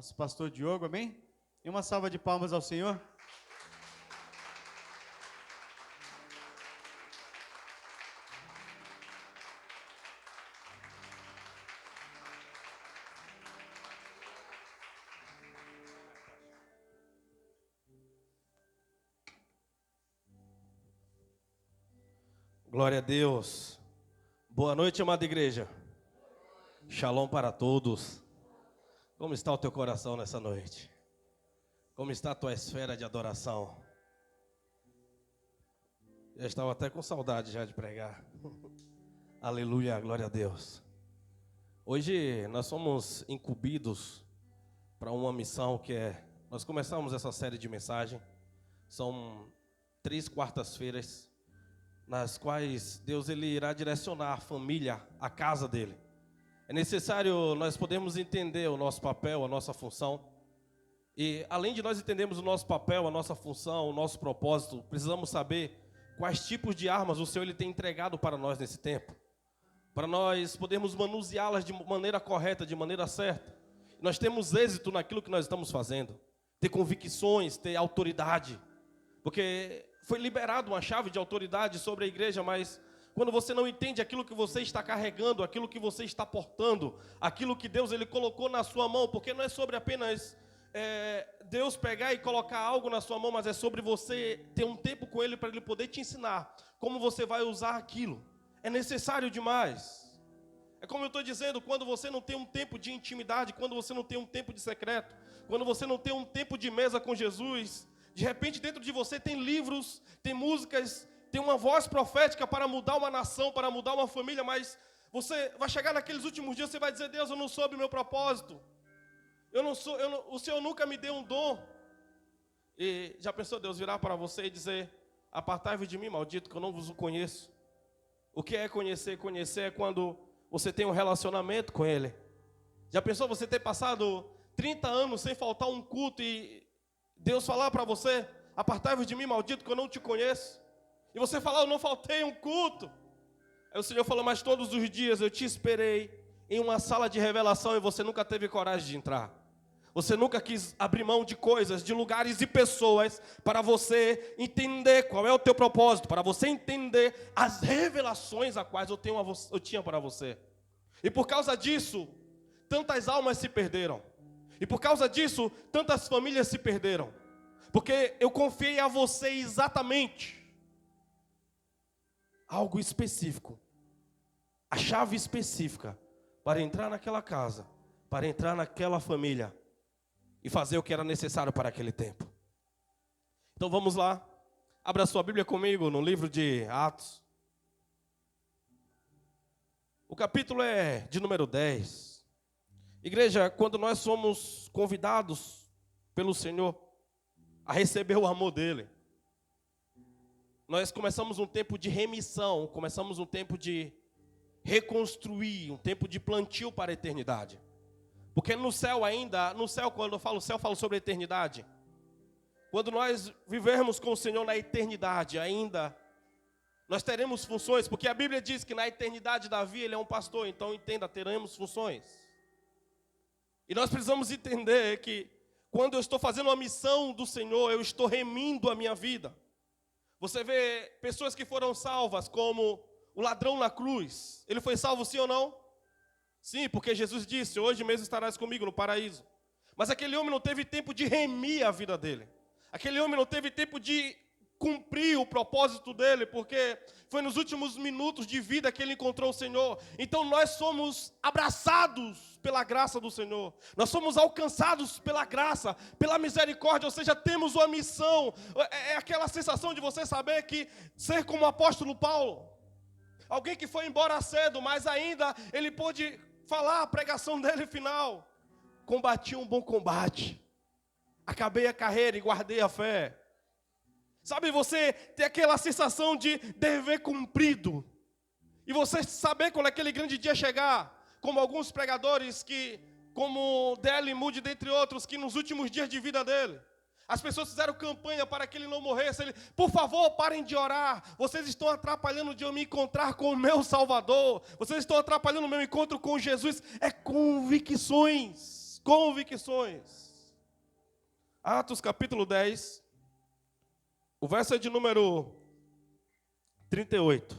nosso pastor Diogo, amém? E uma salva de palmas ao Senhor. Glória a Deus. Boa noite, amada igreja. Shalom para todos. Como está o teu coração nessa noite? Como está a tua esfera de adoração? Eu estava até com saudade já de pregar. Aleluia, glória a Deus. Hoje nós somos incumbidos para uma missão que é... Nós começamos essa série de mensagem. São 3 quartas-feiras nas quais Deus ele irá direcionar a família, a casa dele. É necessário nós podermos entender o nosso papel, a nossa função. E além de nós entendermos o nosso papel, a nossa função, o nosso propósito, precisamos saber quais tipos de armas o Senhor ele tem entregado para nós nesse tempo. Para nós podermos manuseá-las de maneira correta, de maneira certa. Nós temos êxito naquilo que nós estamos fazendo. Ter convicções, ter autoridade. Porque foi liberado uma chave de autoridade sobre a igreja, mas quando você não entende aquilo que você está carregando, aquilo que você está portando, aquilo que Deus ele colocou na sua mão, porque não é sobre apenas Deus pegar e colocar algo na sua mão, mas é sobre você ter um tempo com Ele para Ele poder te ensinar como você vai usar aquilo. É necessário demais. É como eu estou dizendo, quando você não tem um tempo de intimidade, quando você não tem um tempo de secreto, quando você não tem um tempo de mesa com Jesus, de repente dentro de você tem livros, tem músicas, tem uma voz profética para mudar uma nação, para mudar uma família, mas você vai chegar naqueles últimos dias, você vai dizer: Deus, eu não soube o meu propósito. O Senhor nunca me deu um dom. E já pensou Deus virar para você e dizer: apartai-vos de mim, maldito, que eu não vos conheço. O que é conhecer? Conhecer é quando você tem um relacionamento com Ele. Já pensou você ter passado 30 anos sem faltar um culto e Deus falar para você: apartai-vos de mim, maldito, que eu não te conheço. E você falar: eu não faltei um culto. Aí o Senhor falou: mas todos os dias eu te esperei em uma sala de revelação e você nunca teve coragem de entrar. Você nunca quis abrir mão de coisas, de lugares e pessoas para você entender qual é o teu propósito, para você entender as revelações a quais eu tinha para você. E por causa disso, tantas almas se perderam. E por causa disso, tantas famílias se perderam. Porque eu confiei a você exatamente algo específico. A chave específica para entrar naquela casa, para entrar naquela família e fazer o que era necessário para aquele tempo. Então vamos lá. Abra sua Bíblia comigo no livro de Atos. O capítulo é de número 10. Igreja, quando nós somos convidados pelo Senhor a receber o amor dEle, nós começamos um tempo de remissão, começamos um tempo de reconstruir, um tempo de plantio para a eternidade. Porque no céu ainda, quando eu falo céu, eu falo sobre a eternidade. Quando nós vivermos com o Senhor na eternidade ainda, nós teremos funções, porque a Bíblia diz que na eternidade Davi, ele é um pastor, então entenda, teremos funções. E nós precisamos entender que quando eu estou fazendo uma missão do Senhor, eu estou remindo a minha vida. Você vê pessoas que foram salvas, como o ladrão na cruz. Ele foi salvo sim ou não? Sim, porque Jesus disse: hoje mesmo estarás comigo no paraíso. Mas aquele homem não teve tempo de remir a vida dele. Aquele homem não teve tempo de cumprir o propósito dele, porque foi nos últimos minutos de vida que ele encontrou o Senhor. Então nós somos abraçados pela graça do Senhor. Nós somos alcançados pela graça, pela misericórdia, ou seja, temos uma missão. É aquela sensação de você saber que ser como o apóstolo Paulo, alguém que foi embora cedo, mas ainda ele pôde falar a pregação dele final. Combati um bom combate, acabei a carreira e guardei a fé. Sabe, você ter aquela sensação de dever cumprido. E você saber quando aquele grande dia chegar. Como alguns pregadores como D.L. Moody, dentre outros, que nos últimos dias de vida dele, as pessoas fizeram campanha para que ele não morresse. Ele: por favor, parem de orar. Vocês estão atrapalhando de eu me encontrar com o meu Salvador. Vocês estão atrapalhando o meu encontro com Jesus. É convicções. convicções. Atos capítulo 10, o verso é de número 38.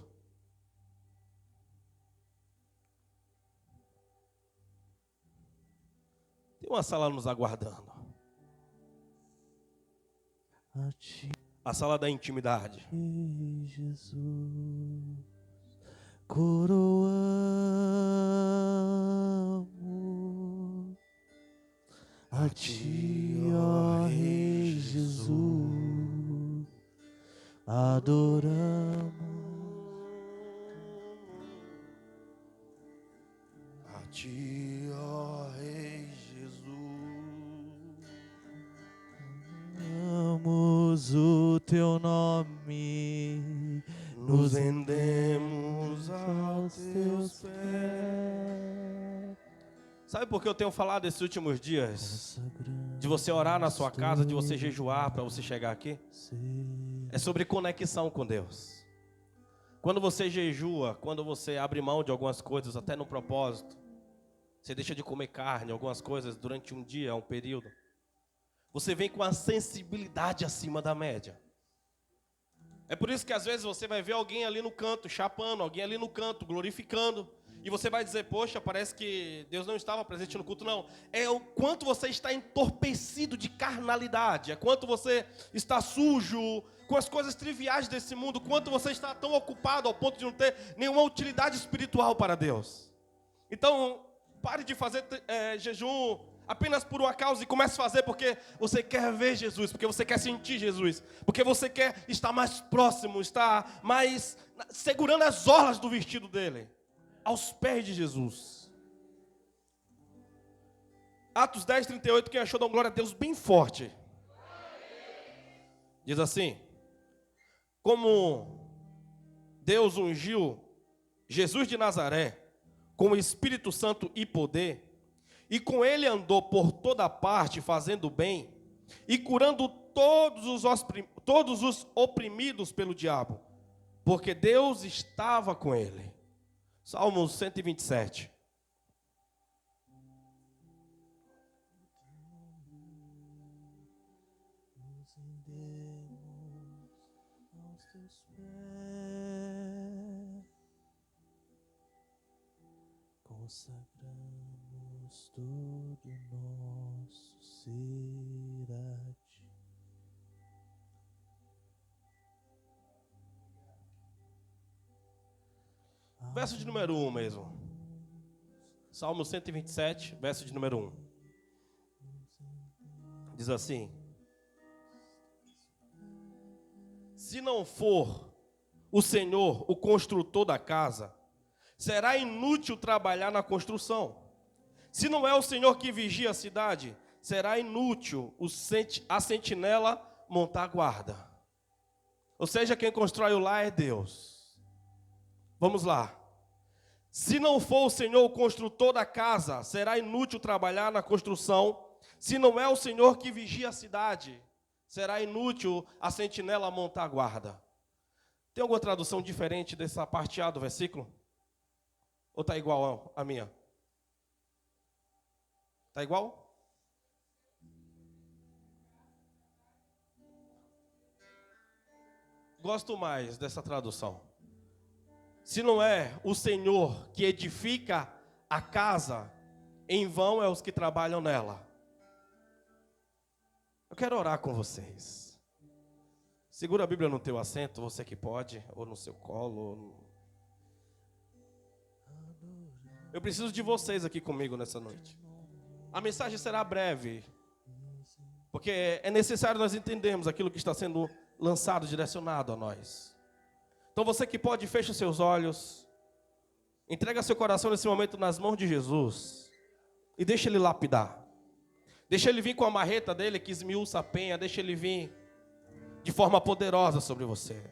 Tem uma sala nos aguardando. A sala da intimidade. Jesus, coroamos a ti, ó Rei Jesus, adoramos A ti, ó Rei Jesus. o teu nome, Nos rendemos aos teus pés. Sabe por que eu tenho falado esses últimos dias? De você orar na sua casa, de você jejuar para você chegar aqui? É sobre conexão com Deus. Quando você jejua, quando você abre mão de algumas coisas, até no propósito, você deixa de comer carne, algumas coisas durante um dia, um período, você vem com a sensibilidade acima da média. É por isso que às vezes você vai ver alguém ali no canto, chapando, alguém ali no canto, glorificando, e você vai dizer, poxa, parece que Deus não estava presente no culto. Não, é o quanto você está entorpecido de carnalidade, é quanto você está sujo com as coisas triviais desse mundo, quanto você está tão ocupado ao ponto de não ter nenhuma utilidade espiritual para Deus. Então, pare de fazer jejum apenas por uma causa e comece a fazer porque você quer ver Jesus, porque você quer sentir Jesus, porque você quer estar mais próximo, estar mais segurando as orlas do vestido dele, aos pés de Jesus. Atos 10, 38, quem achou, dá uma glória a Deus bem forte. Diz assim: como Deus ungiu Jesus de Nazaré com o Espírito Santo e poder, e com ele andou por toda parte fazendo bem e curando todos os oprimidos pelo diabo, porque Deus estava com ele. Salmos 127. nos rendemos aos teus pés, consagramos todo nosso ser a ti. Verso de número 1 mesmo. Salmo 127, verso de número 1. Diz assim: se não for o Senhor o construtor da casa, será inútil trabalhar na construção. Se não é o Senhor que vigia a cidade, será inútil a sentinela montar guarda. Ou seja, quem constrói o lar é Deus. Vamos lá. Se não for o Senhor o construtor da casa, será inútil trabalhar na construção. Se não é o Senhor que vigia a cidade, será inútil a sentinela montar guarda. Tem alguma tradução diferente dessa parte A do versículo? Ou está igual a minha? Está igual? Gosto mais dessa tradução. Se não é o Senhor que edifica a casa, em vão é os que trabalham nela. Eu quero orar com vocês. Segura a Bíblia no teu assento, você que pode, ou no seu colo. Eu preciso de vocês aqui comigo nessa noite. A mensagem será breve, porque é necessário nós entendermos aquilo que está sendo lançado, direcionado a nós. Então você que pode, feche os seus olhos, entrega seu coração nesse momento nas mãos de Jesus e deixa Ele lapidar. Deixa Ele vir com a marreta dele que esmiuça a penha, deixa Ele vir de forma poderosa sobre você.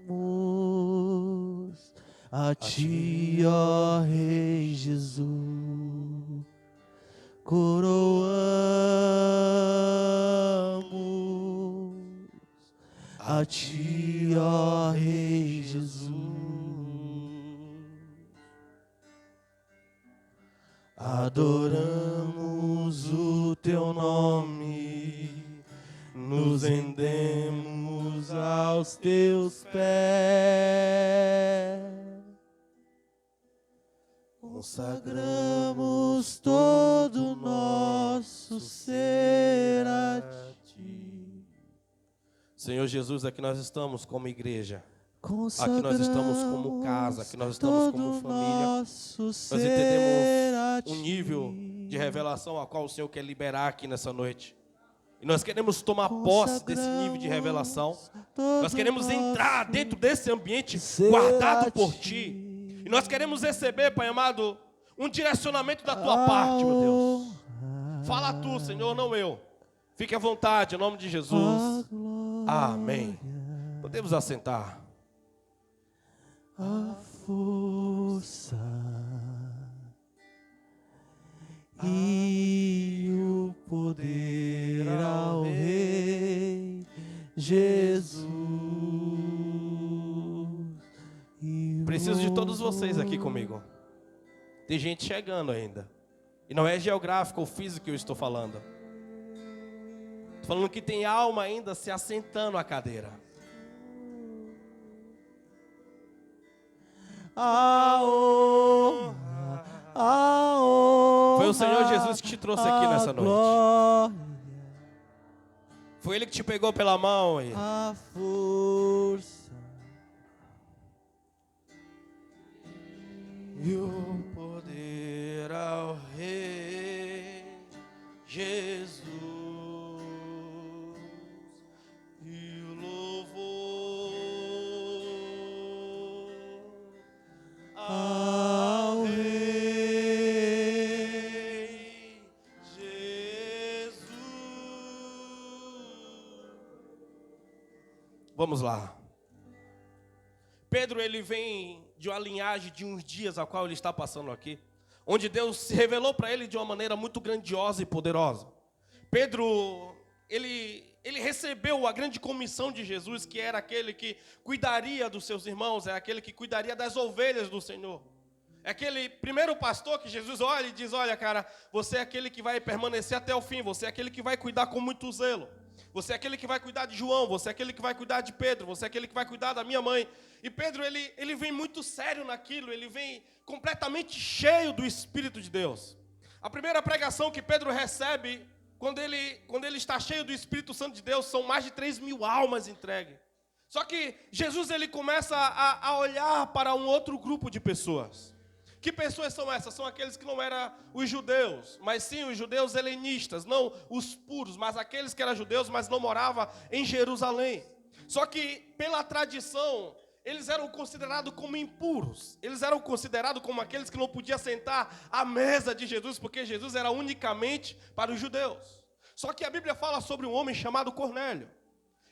Coroamos a ti, ó Rei Jesus, coroamos a ti, ó Rei Jesus. adoramos o teu nome, nos rendemos aos teus pés, consagramos todo o nosso ser a ti. Senhor Jesus, aqui nós estamos como igreja. Consagramos Aqui nós estamos como casa, aqui nós estamos como todo família. nosso Nós ser entendemos a um ti. nível de revelação a qual o Senhor quer liberar aqui nessa noite. E nós queremos tomar posse desse nível de revelação. Nós queremos entrar dentro desse ambiente guardado por Ti. E nós queremos receber, Pai amado, um direcionamento da Tua parte, meu Deus. Fala Tu, Senhor, não eu. Fique à vontade, em nome de Jesus. Amém. Podemos assentar. A força e o poder ao Rei Jesus. Preciso de todos vocês aqui comigo. Tem gente chegando ainda. E não é geográfico ou físico que eu estou falando. Estou falando que tem alma ainda se assentando à cadeira. A honra, a honra. Foi o Senhor Jesus que te trouxe aqui nessa noite. Glória, Foi Ele que te pegou pela mão e a força e o poder ao Rei Jesus e o louvor ao Rei Jesus. Vamos lá. Pedro, ele vem de uma linhagem de uns dias a qual ele está passando aqui, onde Deus se revelou para ele de uma maneira muito grandiosa e poderosa. Pedro, ele recebeu a grande comissão de Jesus, que era aquele que cuidaria dos seus irmãos, é aquele que cuidaria das ovelhas do Senhor. É aquele primeiro pastor que Jesus olha e diz: olha, cara, você é aquele que vai permanecer até o fim, você é aquele que vai cuidar com muito zelo. Você é aquele que vai cuidar de João, você é aquele que vai cuidar de Pedro, você é aquele que vai cuidar da minha mãe. E Pedro, ele vem muito sério naquilo, ele vem completamente cheio do Espírito de Deus. A primeira pregação que Pedro recebe, quando ele está cheio do Espírito Santo de Deus, são mais de 3.000 almas entregues. Só que Jesus, ele começa a olhar para um outro grupo de pessoas. Que pessoas são essas? São aqueles que não eram os judeus, mas sim os judeus helenistas, não os puros, mas aqueles que eram judeus, mas não moravam em Jerusalém. Só que, pela tradição, eles eram considerados como impuros. Eles eram considerados como aqueles que não podiam sentar à mesa de Jesus, porque Jesus era unicamente para os judeus. Só que a Bíblia fala sobre um homem chamado Cornélio.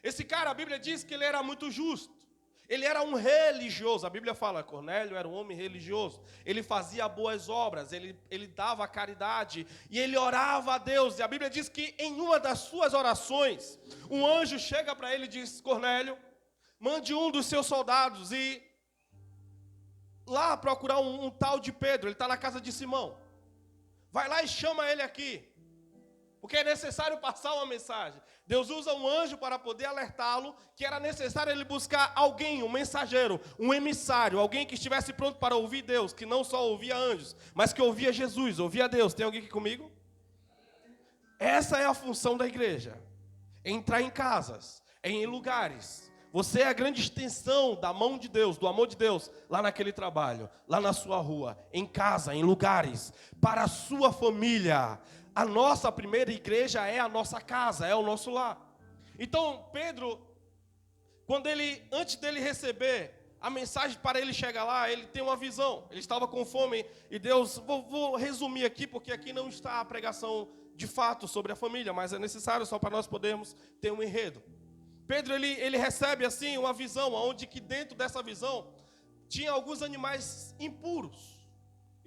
Esse cara, a Bíblia diz que ele era muito justo. Ele era um religioso. A Bíblia fala, Cornélio era um homem religioso. Ele fazia boas obras, ele dava caridade e ele orava a Deus. E a Bíblia diz que em uma das suas orações, um anjo chega para ele e diz: Cornélio, mande um dos seus soldados e lá procurar um tal de Pedro. Ele está na casa de Simão. Vai lá e chama ele aqui, porque é necessário passar uma mensagem. Deus usa um anjo para poder alertá-lo que era necessário ele buscar alguém, um mensageiro, um emissário, alguém que estivesse pronto para ouvir Deus, que não só ouvia anjos, mas que ouvia Jesus, ouvia Deus. Tem alguém aqui comigo? Essa é a função da igreja. Entrar em casas, em lugares. Você é a grande extensão da mão de Deus, do amor de Deus, lá naquele trabalho, lá na sua rua, em casa, em lugares, para a sua família. A nossa primeira igreja é a nossa casa, é o nosso lar. Então, Pedro, antes dele receber a mensagem para ele chegar lá, ele tem uma visão. Ele estava com fome e Deus, vou resumir aqui, porque aqui não está a pregação de fato sobre a família, mas é necessário só para nós podermos ter um enredo. Pedro, ele recebe assim uma visão, onde que dentro dessa visão tinha alguns animais impuros.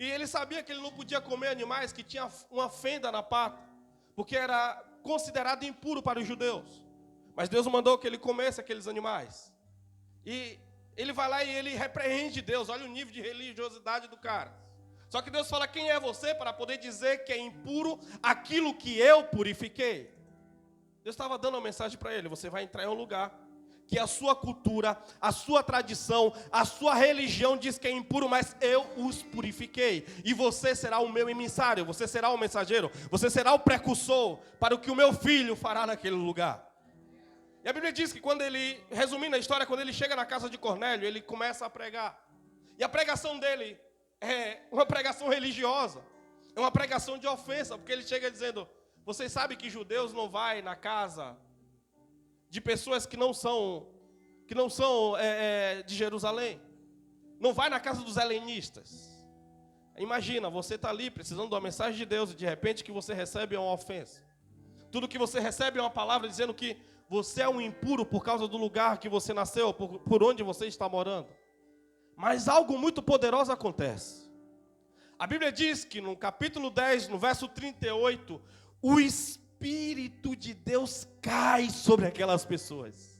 E ele sabia que ele não podia comer animais que tinham uma fenda na pata, porque era considerado impuro para os judeus. Mas Deus mandou que ele comesse aqueles animais. E ele vai lá e ele repreende Deus. Olha o nível de religiosidade do cara. Só que Deus fala, quem é você para poder dizer que é impuro aquilo que eu purifiquei? Deus estava dando uma mensagem para ele, você vai entrar em um lugar que a sua cultura, a sua tradição, a sua religião diz que é impuro, mas eu os purifiquei. E você será o meu emissário, você será o mensageiro, você será o precursor para o que o meu filho fará naquele lugar. E a Bíblia diz que quando ele, resumindo a história, quando ele chega na casa de Cornélio, ele começa a pregar. E a pregação dele é uma pregação religiosa, é uma pregação de ofensa, porque ele chega dizendo, vocês sabem que judeus não vai na casa de pessoas que não são de Jerusalém, não vai na casa dos helenistas. Imagina, você está ali precisando de uma mensagem de Deus e de repente que você recebe é uma ofensa. Tudo que você recebe é uma palavra dizendo que você é um impuro por causa do lugar que você nasceu, por onde você está morando. Mas algo muito poderoso acontece. A Bíblia diz que no capítulo 10, no verso 38, o Espírito de Deus cai sobre aquelas pessoas.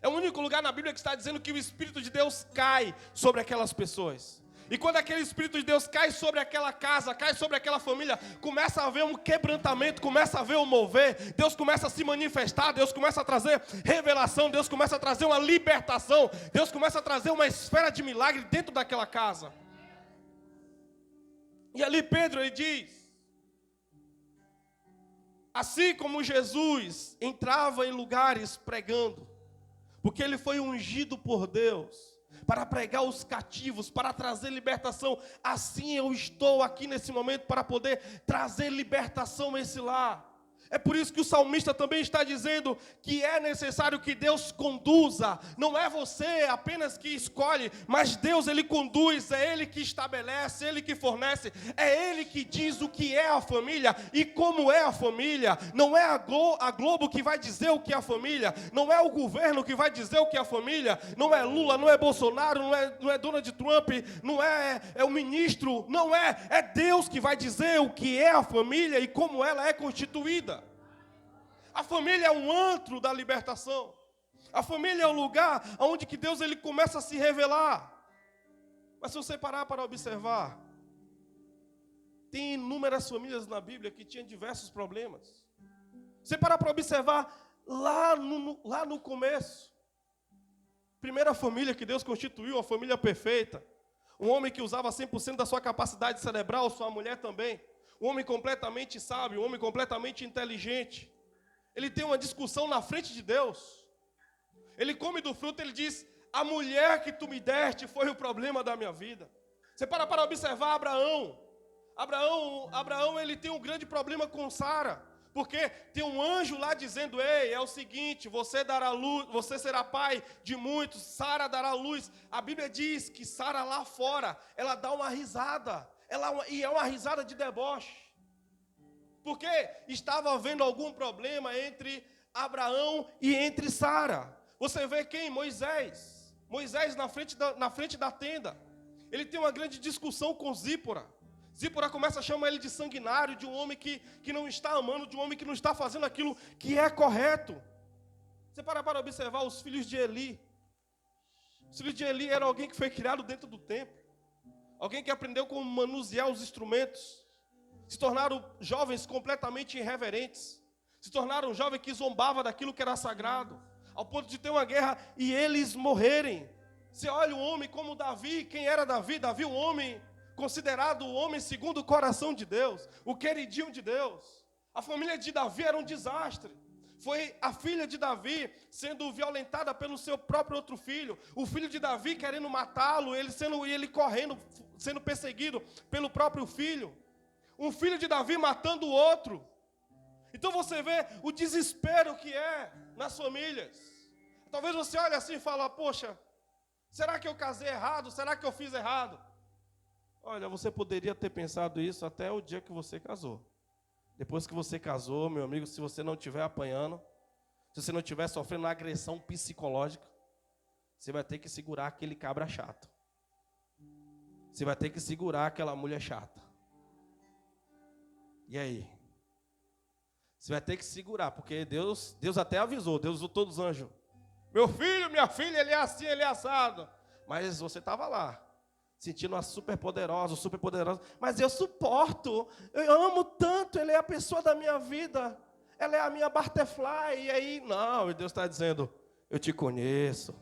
É o único lugar na Bíblia que está dizendo que o Espírito de Deus cai sobre aquelas pessoas. E quando aquele Espírito de Deus cai sobre aquela casa, cai sobre aquela família, começa a haver um quebrantamento, começa a haver um mover, Deus começa a se manifestar, Deus começa a trazer revelação, Deus começa a trazer uma libertação, Deus começa a trazer uma esfera de milagre dentro daquela casa. E ali Pedro, ele diz, assim como Jesus entrava em lugares pregando, porque ele foi ungido por Deus, para pregar os cativos, para trazer libertação, assim eu estou aqui nesse momento para poder trazer libertação a esse lar. É por isso que o salmista também está dizendo que é necessário que Deus conduza. Não é você apenas que escolhe, mas Deus, Ele conduz, é Ele que estabelece, Ele que fornece, é Ele que diz o que é a família e como é a família. Não é a Globo que vai dizer o que é a família, não é o governo que vai dizer o que é a família, não é Lula, não é Bolsonaro, não é Donald Trump, não é o ministro, não é, é Deus que vai dizer o que é a família e como ela é constituída. A família é um antro da libertação. A família é um lugar onde que Deus ele começa a se revelar. Mas se você parar para observar, tem inúmeras famílias na Bíblia que tinham diversos problemas. Você parar para observar lá no começo. Primeira família que Deus constituiu, a família perfeita. Um homem que usava 100% da sua capacidade cerebral, sua mulher também. Um homem completamente sábio, um homem completamente inteligente. Ele tem uma discussão na frente de Deus. Ele come do fruto, ele diz, a mulher que tu me deste foi o problema da minha vida. Você para observar Abraão. Abraão, ele tem um grande problema com Sara. Porque tem um anjo lá dizendo, ei, é o seguinte, você dará luz, você será pai de muitos, Sara dará luz. A Bíblia diz que Sara lá fora, ela dá uma risada. E é uma risada de deboche. Porque estava havendo algum problema entre Abraão e entre Sara. Você vê quem? Moisés. Moisés na frente da tenda. Ele tem uma grande discussão com Zípora. Zípora começa a chamar ele de sanguinário, de um homem que não está amando, de um homem que não está fazendo aquilo que é correto. Você para observar os filhos de Eli. Os filhos de Eli eram alguém que foi criado dentro do templo. Alguém que aprendeu como manusear os instrumentos. Se tornaram jovens completamente irreverentes. Se tornaram jovens que zombavam daquilo que era sagrado. Ao ponto de ter uma guerra e eles morrerem. Você olha um homem como Davi. Quem era Davi? Davi, um homem considerado o homem segundo o coração de Deus. O queridinho de Deus. A família de Davi era um desastre. Foi a filha de Davi sendo violentada pelo seu próprio outro filho. O filho de Davi querendo matá-lo, ele correndo, sendo perseguido pelo próprio filho. Um filho de Davi matando o outro. Então você vê o desespero que é nas famílias. Talvez você olhe assim e fale, poxa, será que eu casei errado? Será que eu fiz errado? Olha, você poderia ter pensado isso até o dia que você casou. Depois que você casou, meu amigo, se você não estiver apanhando, se você não estiver sofrendo uma agressão psicológica, você vai ter que segurar aquele cabra chato. Você vai ter que segurar aquela mulher chata. E aí? Você vai ter que segurar, porque Deus até avisou, Deus usou todos os anjos. Meu filho, minha filha, ele é assim, ele é assado. Mas você estava lá. sentindo uma super poderosa, mas eu suporto, eu amo tanto, ela é a pessoa da minha vida, ela é a minha butterfly, e aí, não, e Deus está dizendo, eu te conheço,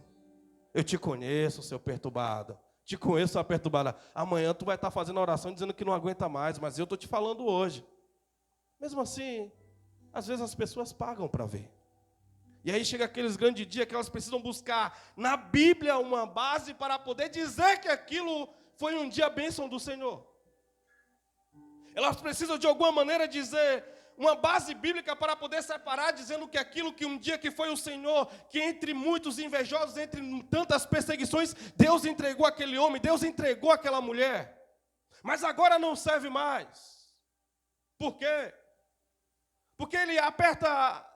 seu perturbado, te conheço, sua perturbada, amanhã tu vai estar fazendo oração dizendo que não aguenta mais, mas eu estou te falando hoje. Mesmo assim, às vezes as pessoas pagam para ver. E aí chega aqueles grandes dias que elas precisam buscar na Bíblia uma base para poder dizer que aquilo foi um dia bênção do Senhor. Elas precisam de alguma maneira dizer uma base bíblica para poder separar, dizendo que aquilo que um dia que foi o Senhor, que entre muitos invejosos, entre tantas perseguições, Deus entregou aquele homem, Deus entregou aquela mulher. Mas agora não serve mais. Por quê? Porque ele aperta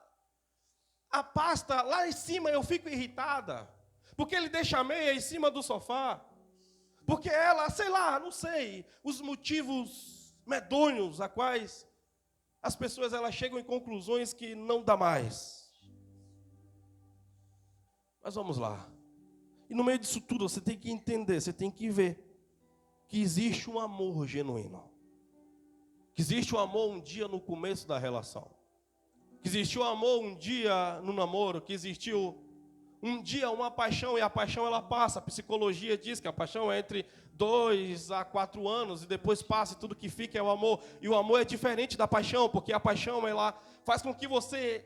a pasta lá em cima, eu fico irritada. Porque ele deixa a meia em cima do sofá. Porque ela, sei lá, não sei, os motivos medonhos a quais as pessoas elas chegam em conclusões que não dá mais. Mas vamos lá. E no meio disso tudo você tem que entender, você tem que ver que existe um amor genuíno. Que existe um amor um dia no começo da relação. Que existiu amor um dia no namoro, que existiu um dia uma paixão, e a paixão ela passa. A psicologia diz que a paixão é entre 2 a 4 anos, e depois passa, e tudo que fica é o amor. E o amor é diferente da paixão, porque a paixão ela faz com que você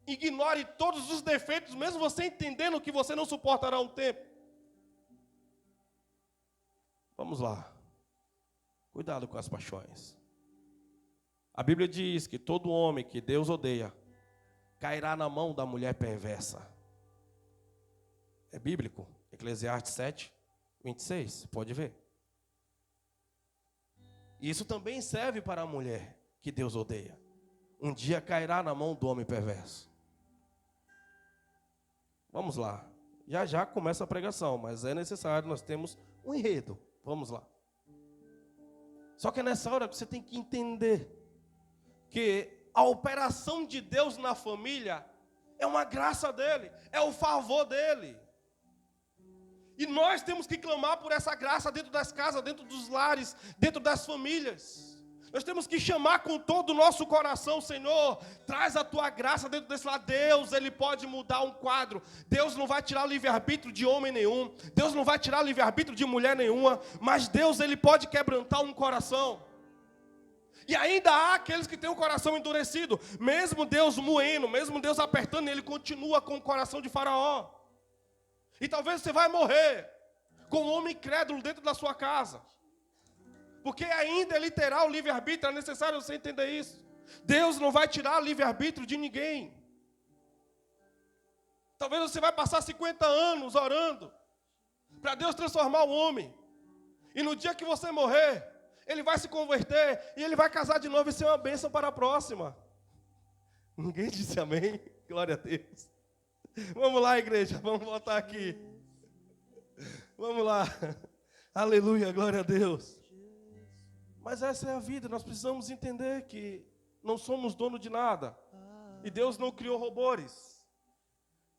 ignore todos os defeitos, mesmo você entendendo que você não suportará um tempo. Vamos lá. Cuidado com as paixões. A Bíblia diz que todo homem que Deus odeia cairá na mão da mulher perversa. É bíblico. Eclesiastes 7, 26. Pode ver. Isso também serve para a mulher que Deus odeia. Um dia cairá na mão do homem perverso. Vamos lá. Já já começa a pregação, mas é necessário, nós temos um enredo. Vamos lá. Só que é nessa hora que você tem que entender que a operação de Deus na família é uma graça dele, é o favor dele. E nós temos que clamar por essa graça dentro das casas, dentro dos lares, dentro das famílias. Nós temos que chamar com todo o nosso coração, Senhor, traz a tua graça dentro desse lado. Deus, Ele pode mudar um quadro. Deus não vai tirar o livre-arbítrio de homem nenhum. Deus não vai tirar o livre-arbítrio de mulher nenhuma. Mas Deus, Ele pode quebrantar um coração. E ainda há aqueles que têm o coração endurecido. Mesmo Deus moendo, mesmo Deus apertando, Ele continua com o coração de Faraó. E talvez você vai morrer com um homem incrédulo dentro da sua casa. Porque ainda é literal o livre-arbítrio, é necessário você entender isso. Deus não vai tirar o livre-arbítrio de ninguém. Talvez você vai passar 50 anos orando para Deus transformar o homem. E no dia que você morrer, ele vai se converter e ele vai casar de novo e ser uma bênção para a próxima. Ninguém disse amém? Glória a Deus. Vamos lá, igreja, vamos voltar aqui. Vamos lá. Aleluia, glória a Deus. Mas essa é a vida, nós precisamos entender que não somos dono de nada. E Deus não criou robôs.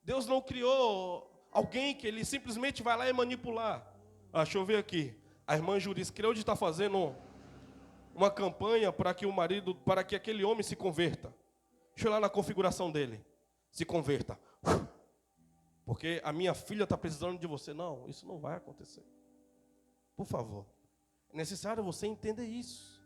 Deus não criou alguém que Ele simplesmente vai lá e manipular. Deixa eu ver aqui. A irmã Juris Creude está fazendo uma campanha para que aquele homem se converta. Deixa eu ir lá na configuração dele. Se converta. Porque a minha filha está precisando de você. Não, isso não vai acontecer. Por favor. É necessário você entender isso.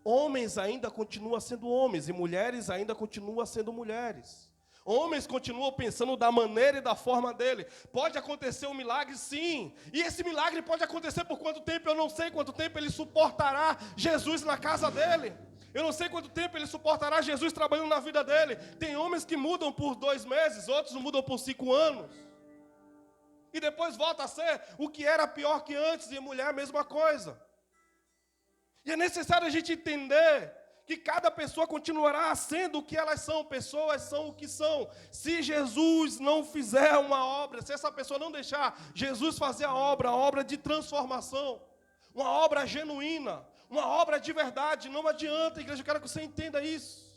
Homens ainda continuam sendo homens e mulheres ainda continuam sendo mulheres. Homens continuam pensando da maneira e da forma dele. Pode acontecer um milagre, sim. E esse milagre pode acontecer por quanto tempo? Eu não sei quanto tempo ele suportará Jesus na casa dele. Eu não sei quanto tempo ele suportará Jesus trabalhando na vida dele. Tem homens que mudam por 2 meses, outros mudam por 5 anos. E depois volta a ser o que era pior que antes, e mulher a mesma coisa. E é necessário a gente entender que cada pessoa continuará sendo o que elas são. Pessoas são o que são. Se Jesus não fizer uma obra, se essa pessoa não deixar Jesus fazer a obra de transformação, uma obra genuína, uma obra de verdade, não adianta, igreja, eu quero que você entenda isso.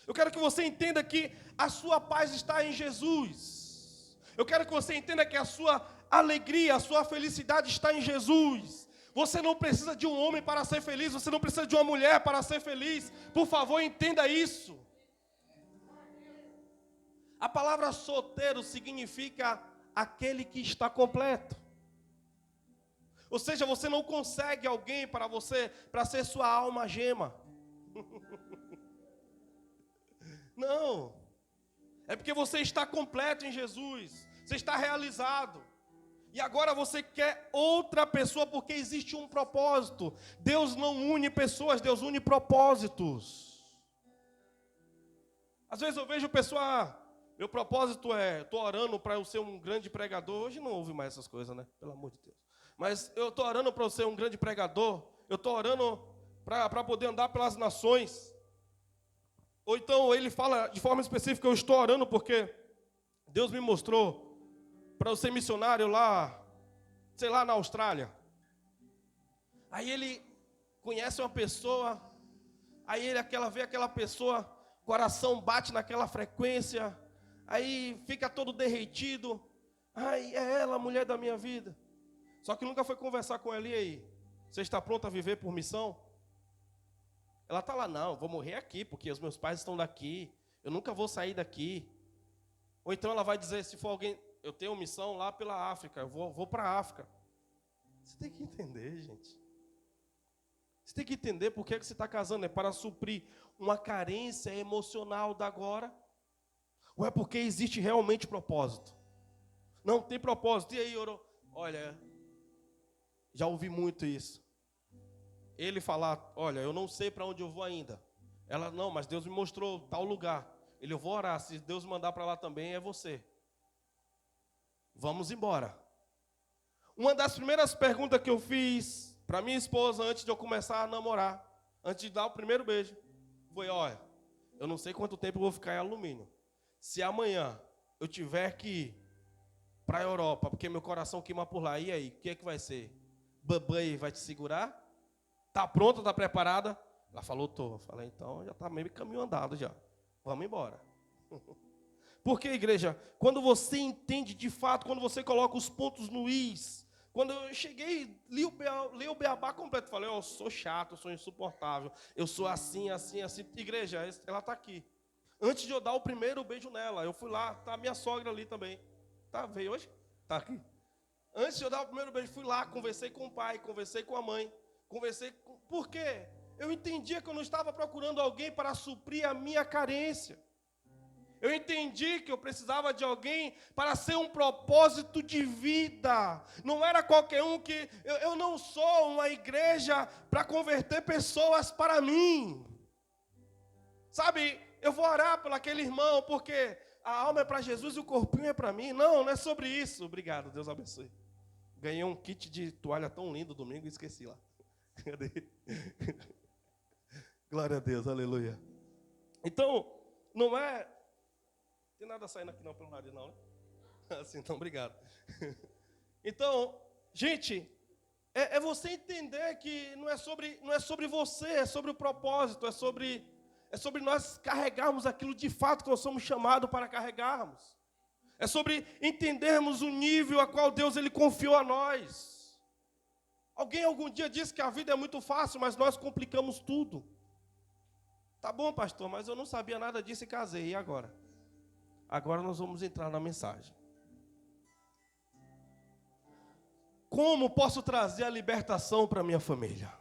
Eu quero que você entenda que a sua paz está em Jesus. Eu quero que você entenda que a sua alegria, a sua felicidade está em Jesus. Você não precisa de um homem para ser feliz, você não precisa de uma mulher para ser feliz. Por favor, entenda isso. A palavra solteiro significa aquele que está completo. Ou seja, você não consegue alguém para ser sua alma gema. Não. É porque você está completo em Jesus. Você está realizado. E agora você quer outra pessoa porque existe um propósito. Deus não une pessoas, Deus une propósitos. Às vezes eu vejo pessoa, meu propósito é, estou orando para eu ser um grande pregador. Hoje não ouve mais essas coisas, né? Pelo amor de Deus. Mas eu estou orando para eu ser um grande pregador. Eu estou orando para poder andar pelas nações. Ou então ele fala de forma específica, eu estou orando porque Deus me mostrou para eu ser missionário lá, sei lá, na Austrália. Aí ele conhece uma pessoa, aí ele vê aquela pessoa, coração bate naquela frequência, aí fica todo derretido. Ai, é ela a mulher da minha vida. Só que nunca foi conversar com ela, e aí? Você está pronto a viver por missão? Ela está lá, não, vou morrer aqui, porque os meus pais estão daqui, eu nunca vou sair daqui. Ou então ela vai dizer, se for alguém, eu tenho missão lá pela África, eu vou para a África. Você tem que entender, gente. Você tem que entender por que você está casando, é para suprir uma carência emocional da agora? Ou é porque existe realmente propósito? Não tem propósito. E aí, olha, já ouvi muito isso. Ele falar, olha, eu não sei para onde eu vou ainda. Ela, não, mas Deus me mostrou tal lugar. Eu vou orar, se Deus mandar para lá também, é você. Vamos embora. Uma das primeiras perguntas que eu fiz para minha esposa antes de eu começar a namorar, antes de dar o primeiro beijo, foi, olha, eu não sei quanto tempo eu vou ficar em alumínio. Se amanhã eu tiver que ir para a Europa, porque meu coração queima por lá, e aí, o que é que vai ser? Babãe vai te segurar? Tá pronta, tá preparada? Ela falou, tô. Eu falei, então já tá meio caminho andado já. Vamos embora. Porque, igreja, quando você entende de fato, quando você coloca os pontos no is, quando eu cheguei, li o beabá completo, falei, eu sou chato, eu sou insuportável, eu sou assim, assim, assim. Igreja, ela está aqui. Antes de eu dar o primeiro beijo nela, eu fui lá, tá a minha sogra ali também. Tá, veio hoje? Tá aqui. Antes de eu dar o primeiro beijo, fui lá, conversei com o pai, conversei com a mãe, Por quê? Eu entendia que eu não estava procurando alguém para suprir a minha carência. Eu entendi que eu precisava de alguém para ser um propósito de vida. Não era qualquer um que... Eu não sou uma igreja para converter pessoas para mim. Sabe, eu vou orar por aquele irmão, porque a alma é para Jesus e o corpinho é para mim. Não é sobre isso. Obrigado, Deus abençoe. Ganhei um kit de toalha tão lindo domingo e esqueci lá. Cadê? Glória a Deus, aleluia. Então, não é... Tem nada saindo aqui não pelo nariz não, né? Assim, então, obrigado. Então, gente, é você entender que não é sobre você, é sobre o propósito, é sobre nós carregarmos aquilo de fato que nós somos chamados para carregarmos. É sobre entendermos o nível a qual Deus ele confiou a nós. Alguém algum dia disse que a vida é muito fácil, mas nós complicamos tudo. Tá bom, pastor, mas eu não sabia nada disso e casei, e agora? Agora nós vamos entrar na mensagem. Como posso trazer a libertação para minha família?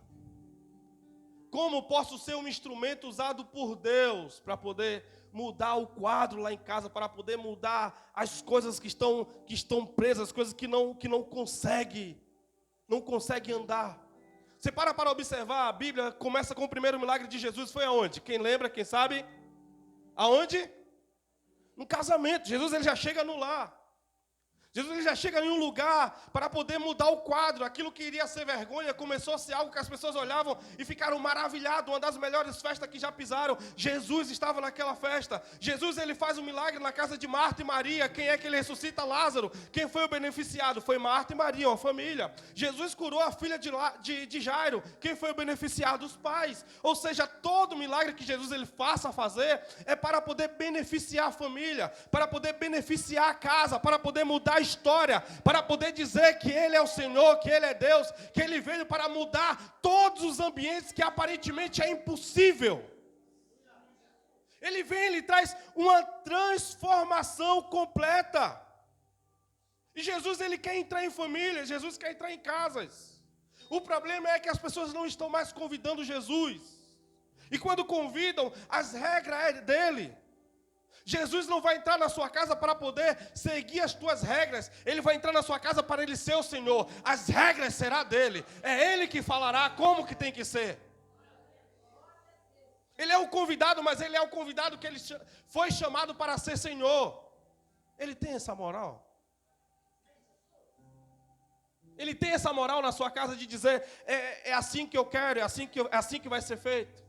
Como posso ser um instrumento usado por Deus para poder mudar o quadro lá em casa, para poder mudar as coisas que estão presas, as coisas que não conseguem andar? Você para observar, a Bíblia começa com o primeiro milagre de Jesus, foi aonde? Quem lembra, quem sabe? Aonde? No casamento. Jesus ele já chega no lar. Jesus ele já chega em um lugar para poder mudar o quadro. Aquilo que iria ser vergonha começou a ser algo que as pessoas olhavam e ficaram maravilhados. Uma das melhores festas que já pisaram. Jesus estava naquela festa. Jesus ele faz um milagre na casa de Marta e Maria. Quem é que ele ressuscita? Lázaro. Quem foi o beneficiado? Foi Marta e Maria, uma família. Jesus curou a filha de Jairo. Quem foi o beneficiado? Os pais. Ou seja, todo milagre que Jesus ele faça a fazer é para poder beneficiar a família, para poder beneficiar a casa, para poder mudar a história para poder dizer que Ele é o Senhor, que Ele é Deus, que Ele veio para mudar todos os ambientes que aparentemente é impossível. Ele vem, Ele traz uma transformação completa. E Jesus, Ele quer entrar em famílias, Jesus quer entrar em casas. O problema é que as pessoas não estão mais convidando Jesus. E quando convidam, as regras é dele. Jesus não vai entrar na sua casa para poder seguir as tuas regras. Ele vai entrar na sua casa para Ele ser o Senhor. As regras serão dele. É Ele que falará como que tem que ser. Ele é o convidado, mas Ele é o convidado que Ele foi chamado para ser Senhor. Ele tem essa moral. Ele tem essa moral na sua casa de dizer, é assim que eu quero, é assim que vai ser feito.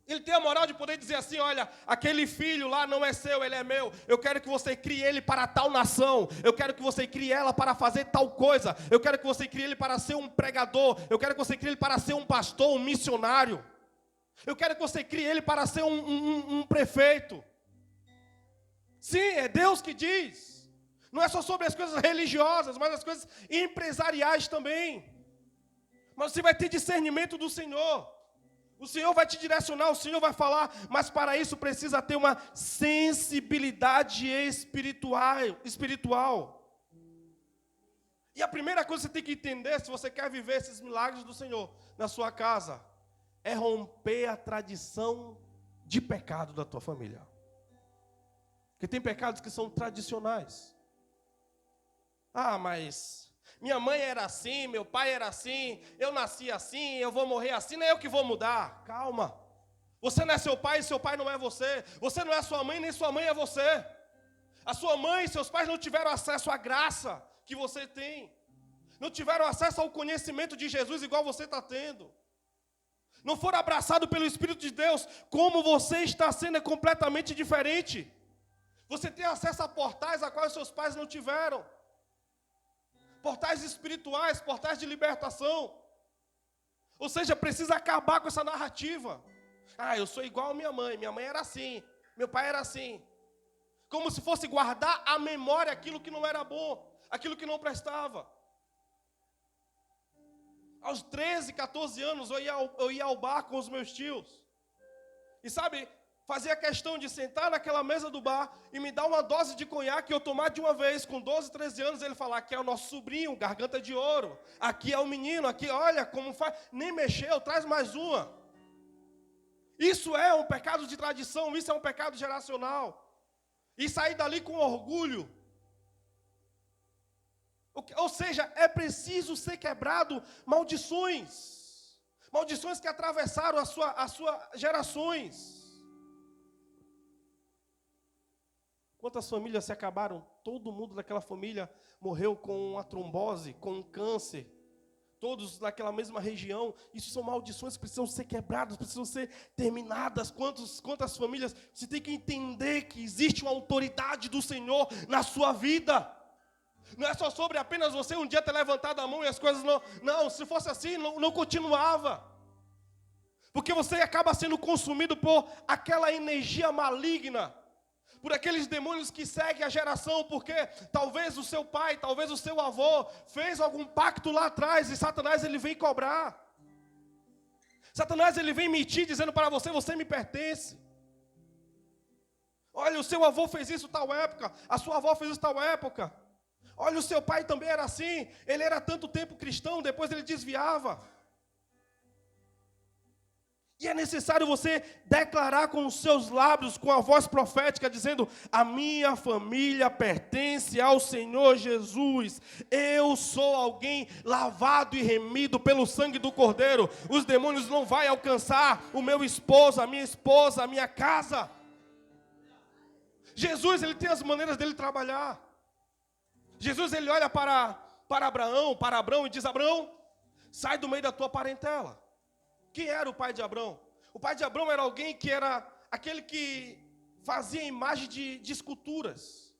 Ele tem a moral de poder dizer assim, olha, aquele filho lá não é seu, ele é meu. Eu quero que você crie ele para tal nação. Eu quero que você crie ela para fazer tal coisa. Eu quero que você crie ele para ser um pregador. Eu quero que você crie ele para ser um pastor, um missionário. Eu quero que você crie ele para ser um prefeito. Sim, é Deus que diz. Não é só sobre as coisas religiosas, mas as coisas empresariais também. Mas você vai ter discernimento do Senhor. O Senhor vai te direcionar, o Senhor vai falar, mas para isso precisa ter uma sensibilidade espiritual. E a primeira coisa que você tem que entender, se você quer viver esses milagres do Senhor na sua casa, é romper a tradição de pecado da tua família. Porque tem pecados que são tradicionais. Ah, mas minha mãe era assim, meu pai era assim, eu nasci assim, eu vou morrer assim, não é eu que vou mudar. Calma. Você não é seu pai e seu pai não é você. Você não é sua mãe, nem sua mãe é você. A sua mãe e seus pais não tiveram acesso à graça que você tem. Não tiveram acesso ao conhecimento de Jesus igual você está tendo. Não foram abraçados pelo Espírito de Deus. Como você está sendo é completamente diferente. Você tem acesso a portais a quais seus pais não tiveram. Portais espirituais, portais de libertação. Ou seja, precisa acabar com essa narrativa. Ah, eu sou igual a minha mãe era assim, meu pai era assim. Como se fosse guardar a memória aquilo que não era bom, aquilo que não prestava. Aos 13, 14 anos eu ia ao bar com os meus tios. E sabe, fazia questão de sentar naquela mesa do bar e me dar uma dose de conhaque e eu tomar de uma vez. Com 12, 13 anos, ele falar, aqui é o nosso sobrinho, garganta de ouro. Aqui é o menino, aqui, olha como faz. Nem mexeu, traz mais uma. Isso é um pecado de tradição, isso é um pecado geracional. E sair dali com orgulho. Ou seja, é preciso ser quebrado maldições. Maldições que atravessaram as suas gerações. Quantas famílias se acabaram? Todo mundo daquela família morreu com uma trombose, com um câncer. Todos naquela mesma região. Isso são maldições que precisam ser quebradas, precisam ser terminadas. Quantas famílias? Você tem que entender que existe uma autoridade do Senhor na sua vida. Não é só sobre apenas você um dia ter levantado a mão e as coisas não... Não, se fosse assim, não continuava. Porque você acaba sendo consumido por aquela energia maligna. Por aqueles demônios que seguem a geração, porque talvez o seu pai, talvez o seu avô fez algum pacto lá atrás e Satanás ele vem cobrar. Satanás ele vem mentir dizendo para você, você me pertence. Olha, o seu avô fez isso tal época, a sua avó fez isso tal época. Olha, o seu pai também era assim, ele era tanto tempo cristão, depois ele desviava. E é necessário você declarar com os seus lábios, com a voz profética, dizendo, a minha família pertence ao Senhor Jesus. Eu sou alguém lavado e remido pelo sangue do Cordeiro. Os demônios não vão alcançar o meu esposo, a minha casa. Jesus, ele tem as maneiras dele trabalhar. Jesus, ele olha para Abraão e diz, Abraão, sai do meio da tua parentela. Quem era o pai de Abrão? O pai de Abrão era alguém que era aquele que fazia imagem de esculturas.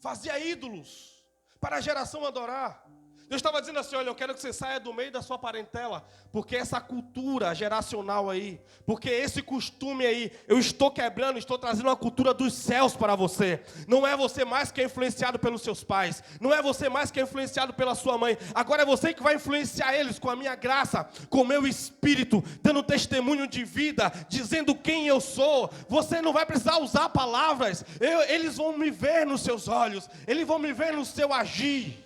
Fazia ídolos para a geração adorar. Deus estava dizendo assim, olha, eu quero que você saia do meio da sua parentela, porque essa cultura geracional aí, porque esse costume aí, eu estou quebrando, estou trazendo uma cultura dos céus para você. Não é você mais que é influenciado pelos seus pais, não é você mais que é influenciado pela sua mãe, agora é você que vai influenciar eles com a minha graça, com o meu espírito, dando testemunho de vida, dizendo quem eu sou. Você não vai precisar usar palavras, eles vão me ver nos seus olhos, eles vão me ver no seu agir.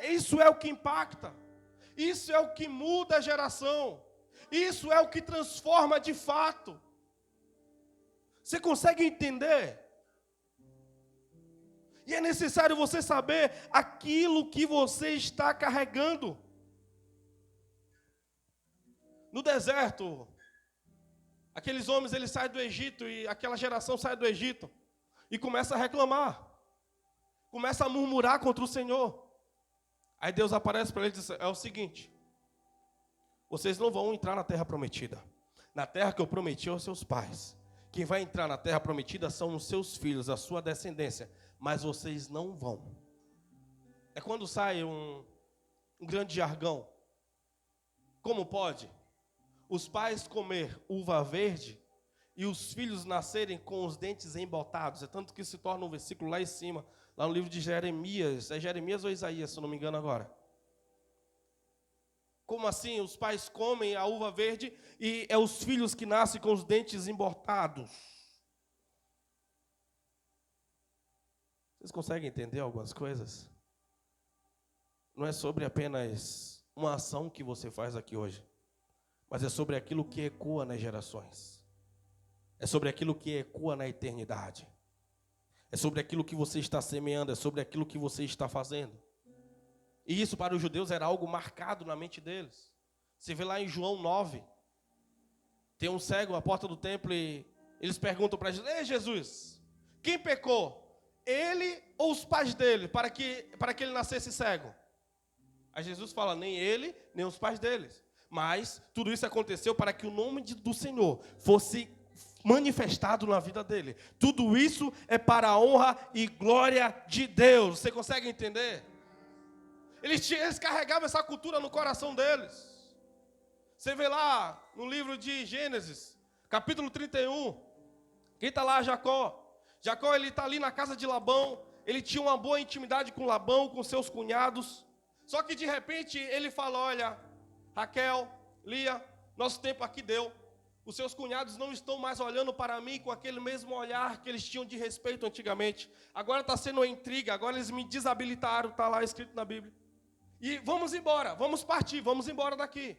Isso é o que impacta, isso é o que muda a geração, isso é o que transforma de fato. Você consegue entender? E é necessário você saber aquilo que você está carregando. No deserto, aqueles homens eles saem do Egito e aquela geração sai do Egito e começa a reclamar. Começa a murmurar contra o Senhor. Aí Deus aparece para eles e diz, é o seguinte, vocês não vão entrar na terra prometida. Na terra que eu prometi aos seus pais. Quem vai entrar na terra prometida são os seus filhos, a sua descendência. Mas vocês não vão. É quando sai um grande jargão. Como pode os pais comer uva verde e os filhos nascerem com os dentes embotados? É tanto que se torna um versículo lá em cima, lá no livro de Jeremias. É Jeremias ou Isaías, se eu não me engano agora. Como assim? Os pais comem a uva verde e é os filhos que nascem com os dentes embotados. Vocês conseguem entender algumas coisas? Não é sobre apenas uma ação que você faz aqui hoje, mas é sobre aquilo que ecoa nas gerações. É sobre aquilo que ecoa na eternidade. É sobre aquilo que você está semeando, é sobre aquilo que você está fazendo. E isso para os judeus era algo marcado na mente deles. Você vê lá em João 9, tem um cego à porta do templo e eles perguntam para Jesus, ei Jesus, quem pecou? Ele ou os pais dele, para que ele nascesse cego? Aí Jesus fala, nem ele, nem os pais deles. Mas tudo isso aconteceu para que o nome do Senhor fosse manifestado na vida dele. Tudo isso é para a honra e glória de Deus. Você consegue entender? Eles carregavam essa cultura no coração deles. Você vê lá no livro de Gênesis, capítulo 31. Quem está lá? Jacó. Jacó, ele está ali na casa de Labão. Ele tinha uma boa intimidade com Labão, com seus cunhados. Só que de repente ele fala, olha, Raquel, Lia, nosso tempo aqui deu. Os seus cunhados não estão mais olhando para mim com aquele mesmo olhar que eles tinham de respeito antigamente. Agora está sendo uma intriga, agora eles me desabilitaram, está lá escrito na Bíblia. E vamos embora, vamos partir, vamos embora daqui.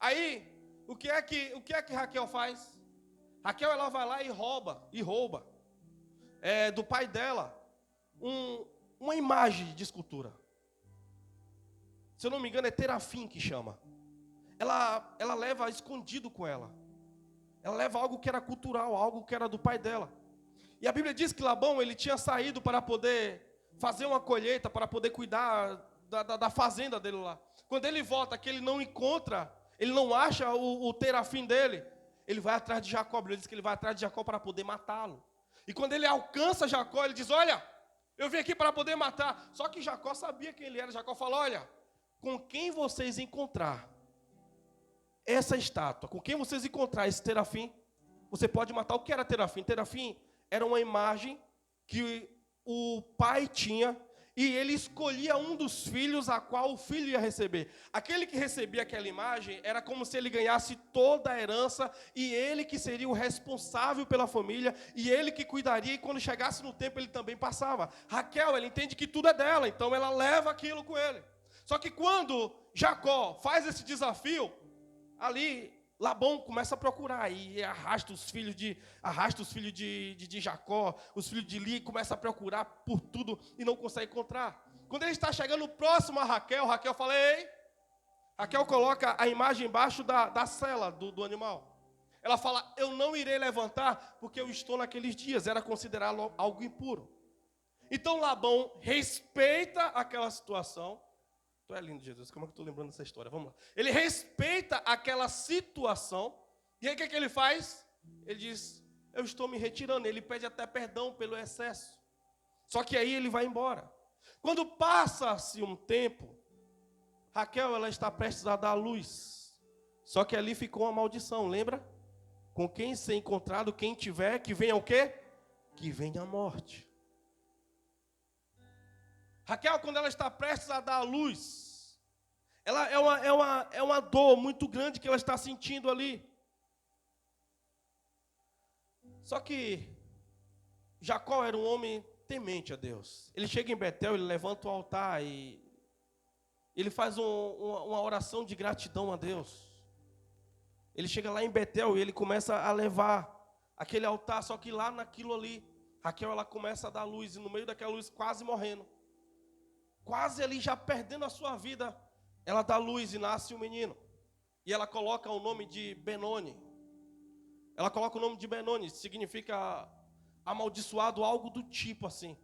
Aí, o que é que Raquel faz? Raquel, ela vai lá e rouba do pai dela uma imagem de escultura. Se eu não me engano, é terafim que chama. Ela leva escondido com ela. Ela leva algo que era cultural, algo que era do pai dela. E a Bíblia diz que Labão, ele tinha saído para poder fazer uma colheita, para poder cuidar da fazenda dele lá. Quando ele volta, que ele não encontra, ele não acha o terafim dele, ele vai atrás de Jacó. Ele diz que ele vai atrás de Jacó para poder matá-lo. E quando ele alcança Jacó, ele diz, olha, eu vim aqui para poder matar. Só que Jacó sabia quem ele era. Jacó falou, olha, com quem vocês encontrar essa estátua, com quem vocês encontrar esse terafim, você pode matar. O que era terafim? Terafim era uma imagem que o pai tinha e ele escolhia um dos filhos a qual o filho ia receber. Aquele que recebia aquela imagem era como se ele ganhasse toda a herança e ele que seria o responsável pela família e ele que cuidaria, e quando chegasse no tempo ele também passava. Raquel, ela entende que tudo é dela, então ela leva aquilo com ele. Só que quando Jacó faz esse desafio, ali Labão começa a procurar e arrasta os filhos de Jacó, os filhos de Lia, começa a procurar por tudo e não consegue encontrar. Quando ele está chegando próximo a Raquel, Raquel fala, ei! Raquel coloca a imagem embaixo da sela do animal. Ela fala, eu não irei levantar porque eu estou naqueles dias, era considerado algo impuro. Então Labão respeita aquela situação. Tu é lindo, Jesus, como é que eu estou lembrando dessa história? Vamos lá. Ele respeita aquela situação. E aí o que ele faz? Ele diz, eu estou me retirando. Ele pede até perdão pelo excesso. Só que aí ele vai embora. Quando passa-se um tempo, Raquel, ela está prestes a dar à luz. Só que ali ficou uma maldição, lembra? Com quem ser encontrado, quem tiver, que venha o quê? Que venha a morte. Raquel, quando ela está prestes a dar à luz, ela é uma dor muito grande que ela está sentindo ali. Só que Jacó era um homem temente a Deus. Ele chega em Betel, ele levanta o altar e ele faz uma oração de gratidão a Deus. Ele chega lá em Betel e ele começa a levar aquele altar, só que lá naquilo ali, Raquel ela começa a dar luz, e no meio daquela luz quase morrendo, quase ali já perdendo a sua vida, ela dá luz e nasce um menino. E ela coloca o nome de Benoni. Ela coloca o nome de Benoni, significa amaldiçoado, algo do tipo assim.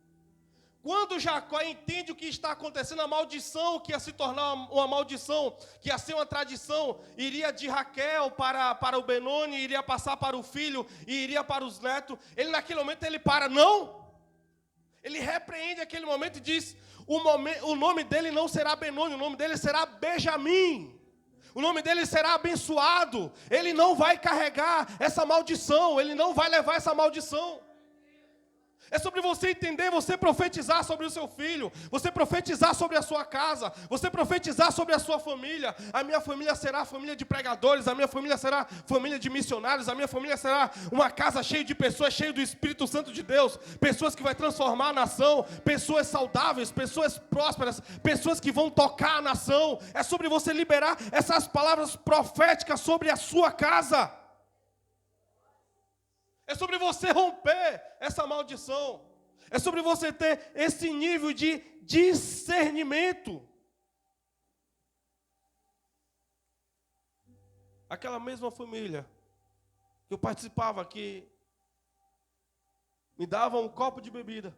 Quando Jacó entende o que está acontecendo, a maldição que ia se tornar uma maldição, que ia ser uma tradição, iria de Raquel para o Benoni, iria passar para o filho e iria para os netos. Ele naquele momento ele para, não. Ele repreende aquele momento e diz, o nome dele não será Benoni, o nome dele será Benjamim. O nome dele será abençoado. Ele não vai carregar essa maldição, ele não vai levar essa maldição. É sobre você entender, você profetizar sobre o seu filho, você profetizar sobre a sua casa, você profetizar sobre a sua família. A minha família será família de pregadores, a minha família será família de missionários, a minha família será uma casa cheia de pessoas, cheia do Espírito Santo de Deus, pessoas que vai transformar a nação, pessoas saudáveis, pessoas prósperas, pessoas que vão tocar a nação. É sobre você liberar essas palavras proféticas sobre a sua casa. É sobre você romper essa maldição. É sobre você ter esse nível de discernimento. Aquela mesma família que eu participava, que me dava um copo de bebida.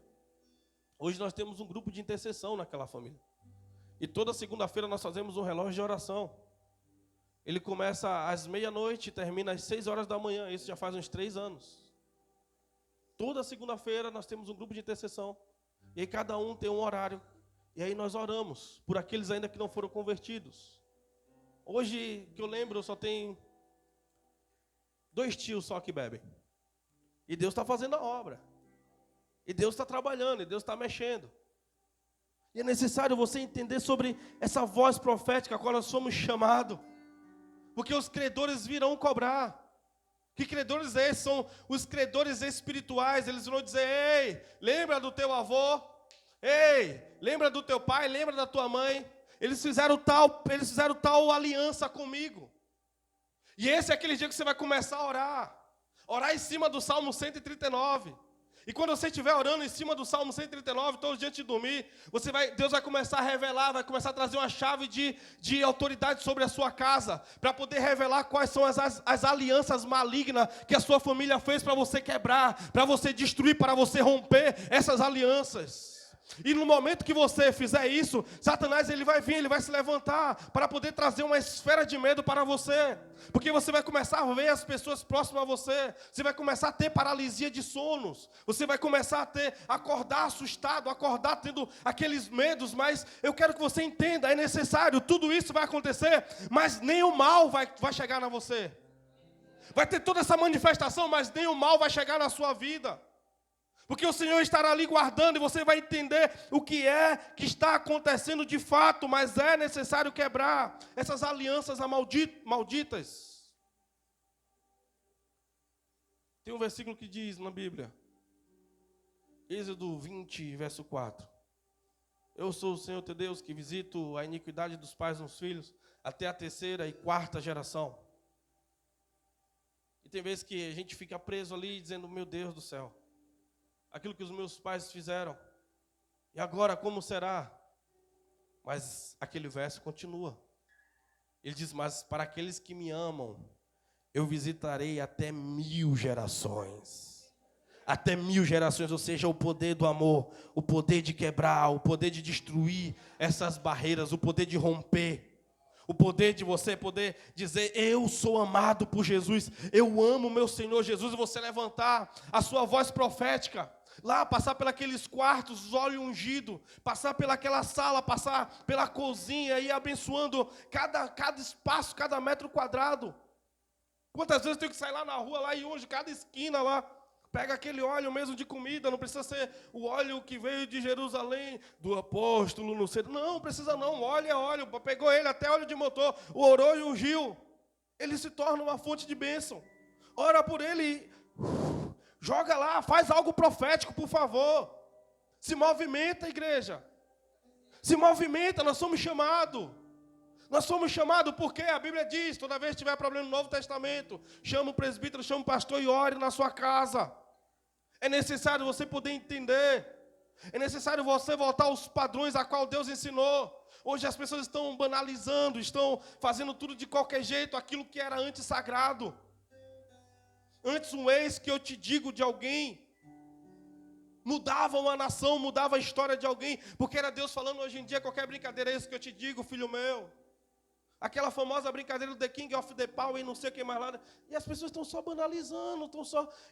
Hoje nós temos um grupo de intercessão naquela família. E toda segunda-feira nós fazemos um relógio de oração. Ele começa às meia-noite e termina às 6 horas da manhã. Isso já faz uns 3 anos. Toda segunda-feira nós temos um grupo de intercessão. E aí cada um tem um horário. E aí nós oramos por aqueles ainda que não foram convertidos. Hoje, que eu lembro, só tem 2 tios só que bebem. E Deus está fazendo a obra. E Deus está trabalhando, e Deus está mexendo. E é necessário você entender sobre essa voz profética a qual nós somos chamados. Porque os credores virão cobrar. Que credores esses? São os credores espirituais. Eles vão dizer, ei, lembra do teu avô? Ei, lembra do teu pai? Lembra da tua mãe? Eles fizeram tal aliança comigo. E esse é aquele dia que você vai começar a orar. Orar em cima do Salmo 139. E quando você estiver orando em cima do Salmo 139, todos dias de dormir, Deus vai começar a revelar, vai começar a trazer uma chave de autoridade sobre a sua casa, para poder revelar quais são as alianças malignas que a sua família fez para você quebrar, para você destruir, para você romper essas alianças. E no momento que você fizer isso, Satanás ele vai vir, ele vai se levantar para poder trazer uma esfera de medo para você. Porque você vai começar a ver as pessoas próximas a você. Você vai começar a ter paralisia de sonos. Você vai começar a acordar assustado, acordar tendo aqueles medos. Mas eu quero que você entenda, é necessário, tudo isso vai acontecer, mas nem o mal vai chegar na você. Vai ter toda essa manifestação, mas nem o mal vai chegar na sua vida. Porque o Senhor estará ali guardando e você vai entender o que é que está acontecendo de fato, mas é necessário quebrar essas alianças malditas. Tem um versículo que diz na Bíblia, Êxodo 20, verso 4. Eu sou o Senhor teu Deus que visito a iniquidade dos pais nos filhos até a 3ª e 4ª geração. E tem vezes que a gente fica preso ali dizendo, meu Deus do céu, aquilo que os meus pais fizeram, e agora como será? Mas aquele verso continua. Ele diz, mas para aqueles que me amam, eu visitarei até 1000 gerações. Até 1000 gerações, ou seja, o poder do amor, o poder de quebrar, o poder de destruir essas barreiras, o poder de romper. O poder de você poder dizer, eu sou amado por Jesus, eu amo meu Senhor Jesus, e você levantar a sua voz profética. Lá, passar pelos quartos, os óleos ungidos, passar pelaquela sala, passar pela cozinha e abençoando cada espaço, cada metro quadrado. Quantas vezes eu tenho que sair lá na rua, lá e unge cada esquina lá. Pega aquele óleo mesmo de comida, não precisa ser o óleo que veio de Jerusalém, do apóstolo, não sei. Não precisa não, óleo é óleo. Pegou ele até óleo de motor, orou e ungiu. Ele se torna uma fonte de bênção. Ora por ele, joga lá, faz algo profético, por favor. Se movimenta, igreja. Se movimenta, nós somos chamados. Nós somos chamados porque a Bíblia diz, toda vez que tiver problema no Novo Testamento, chama o presbítero, chama o pastor e ore na sua casa. É necessário você poder entender. É necessário você voltar aos padrões a qual Deus ensinou. Hoje as pessoas estão banalizando, estão fazendo tudo de qualquer jeito, aquilo que era antes sagrado. Antes um ex que eu te digo de alguém, mudava uma nação, mudava a história de alguém, porque era Deus falando. Hoje em dia qualquer brincadeira é isso que eu te digo, filho meu. Aquela famosa brincadeira do The King of the Power e não sei o que mais lá. E as pessoas estão só banalizando,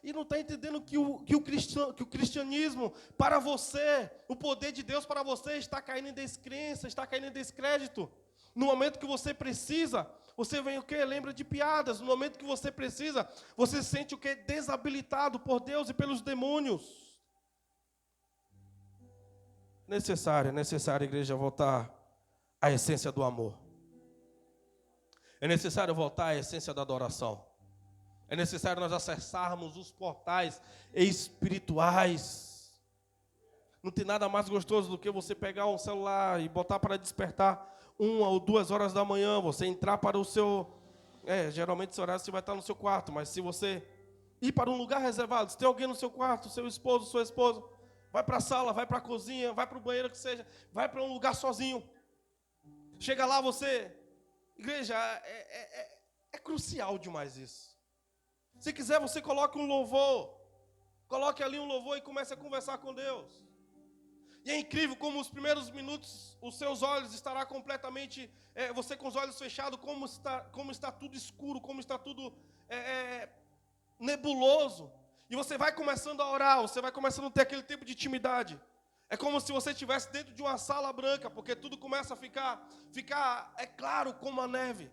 e não estão entendendo que o cristianismo, para você, o poder de Deus para você está caindo em descrença, está caindo em descrédito. No momento que você precisa, você vem o quê? Lembra de piadas. No momento que você precisa, você se sente o quê? Desabilitado por Deus e pelos demônios. É necessário, igreja, voltar à essência do amor. É necessário voltar à essência da adoração. É necessário nós acessarmos os portais espirituais. Não tem nada mais gostoso do que você pegar um celular e botar para despertar 1 ou 2 horas da manhã, você entrar para o seu... geralmente esse horário você vai estar no seu quarto, mas se você ir para um lugar reservado, se tem alguém no seu quarto, seu esposo, sua esposa, vai para a sala, vai para a cozinha, vai para o banheiro, que seja, vai para um lugar sozinho. Chega lá você... Igreja, é crucial demais isso. Se quiser, você coloque um louvor. Coloque ali um louvor e comece a conversar com Deus. E é incrível como os primeiros minutos, os seus olhos estarão completamente... você com os olhos fechados, como está tudo escuro, como está tudo nebuloso. E você vai começando a orar, você vai começando a ter aquele tempo de intimidade. É como se você estivesse dentro de uma sala branca, porque tudo começa a ficar claro como a neve.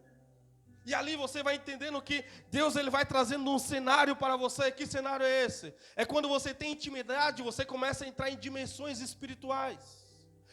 E ali você vai entendendo que Deus ele vai trazendo um cenário para você. Que cenário é esse? É quando você tem intimidade, você começa a entrar em dimensões espirituais.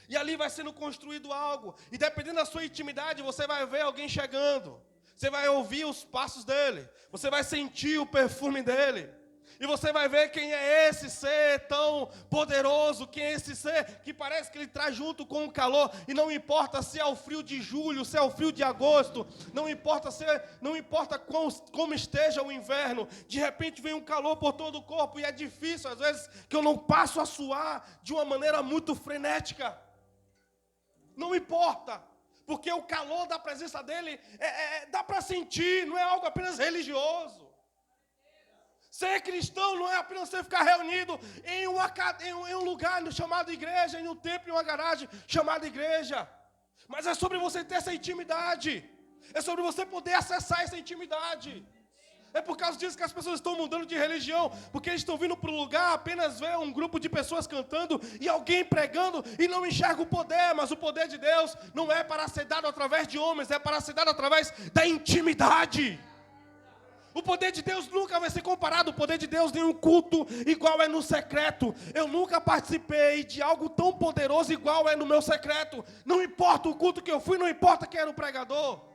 E ali vai sendo construído algo. E dependendo da sua intimidade, você vai ver alguém chegando. Você vai ouvir os passos dele. Você vai sentir o perfume dele. E você vai ver quem é esse ser tão poderoso, quem é esse ser que parece que ele traz junto com o calor. E não importa se é o frio de julho, se é o frio de agosto, não importa como esteja o inverno, de repente vem um calor por todo o corpo e é difícil, às vezes, que eu não passo a suar de uma maneira muito frenética. Não importa, porque o calor da presença dele dá para sentir, não é algo apenas religioso. Ser cristão não é apenas você ficar reunido em um lugar chamado igreja, em um templo, em uma garagem chamada igreja. Mas é sobre você ter essa intimidade. É sobre você poder acessar essa intimidade. É por causa disso que as pessoas estão mudando de religião, porque eles estão vindo para um lugar, apenas ver um grupo de pessoas cantando e alguém pregando e não enxerga o poder. Mas o poder de Deus não é para ser dado através de homens, é para ser dado através da intimidade. O poder de Deus nunca vai ser comparado. O poder de Deus em um culto igual é no secreto. Eu nunca participei de algo tão poderoso igual é no meu secreto. Não importa o culto que eu fui, não importa quem era o pregador,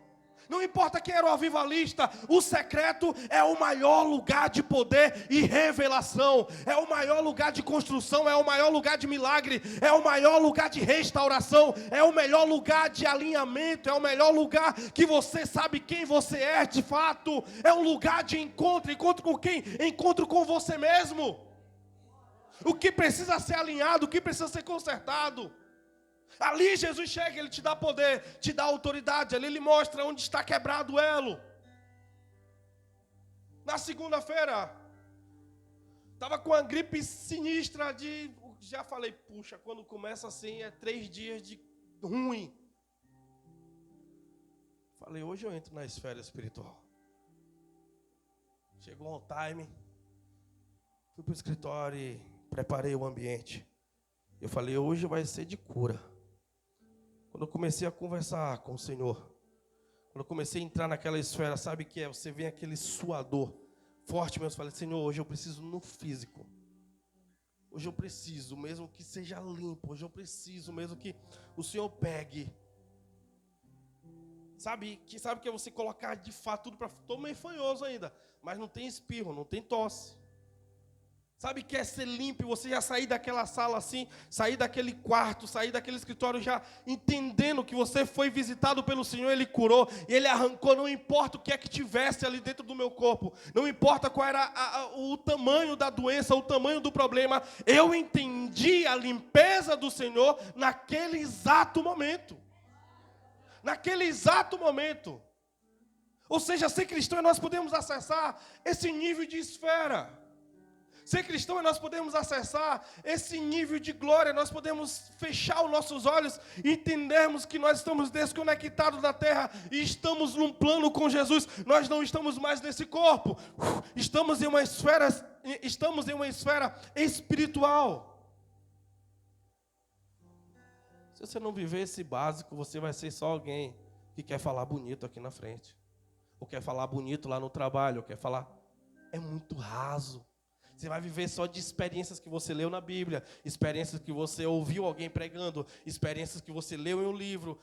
não importa quem era o avivalista. O secreto é o maior lugar de poder e revelação. É o maior lugar de construção. É o maior lugar de milagre. É o maior lugar de restauração. É o melhor lugar de alinhamento. É o melhor lugar que você sabe quem você é de fato. É um lugar de encontro. Encontro com quem? Encontro com você mesmo. O que precisa ser alinhado, o que precisa ser consertado. Ali Jesus chega, ele te dá poder, te dá autoridade. Ali ele mostra onde está quebrado o elo. Na segunda-feira, estava com uma gripe sinistra já falei, puxa, quando começa assim, 3 dias de ruim. Falei, hoje eu entro na esfera espiritual. Chegou um time, fui para o escritório e preparei o ambiente. Eu falei, hoje vai ser de cura. Quando eu comecei a conversar com o Senhor, quando eu comecei a entrar naquela esfera, sabe o que é? Você vê aquele suador forte mesmo. Eu falei, Senhor, hoje eu preciso no físico. Hoje eu preciso, mesmo que seja limpo. Hoje eu preciso, mesmo que o Senhor pegue. Sabe que é você colocar de fato tudo para... Estou meio fanhoso ainda, mas não tem espirro, não tem tosse. Sabe que é ser limpo e você já sair daquela sala assim, sair daquele quarto, sair daquele escritório já entendendo que você foi visitado pelo Senhor, Ele curou, e Ele arrancou, não importa o que é que tivesse ali dentro do meu corpo, não importa qual era o tamanho da doença, o tamanho do problema, eu entendi a limpeza do Senhor naquele exato momento. Naquele exato momento. Ou seja, ser cristão é nós podemos acessar esse nível de esfera. Ser cristão é nós podemos acessar esse nível de glória, nós podemos fechar os nossos olhos e entendermos que nós estamos desconectados da terra e estamos num plano com Jesus. Nós não estamos mais nesse corpo, estamos em uma esfera espiritual. Se você não viver esse básico, você vai ser só alguém que quer falar bonito aqui na frente, ou quer falar bonito lá no trabalho, ou quer falar... É muito raso. Você vai viver só de experiências que você leu na Bíblia, experiências que você ouviu alguém pregando, experiências que você leu em um livro.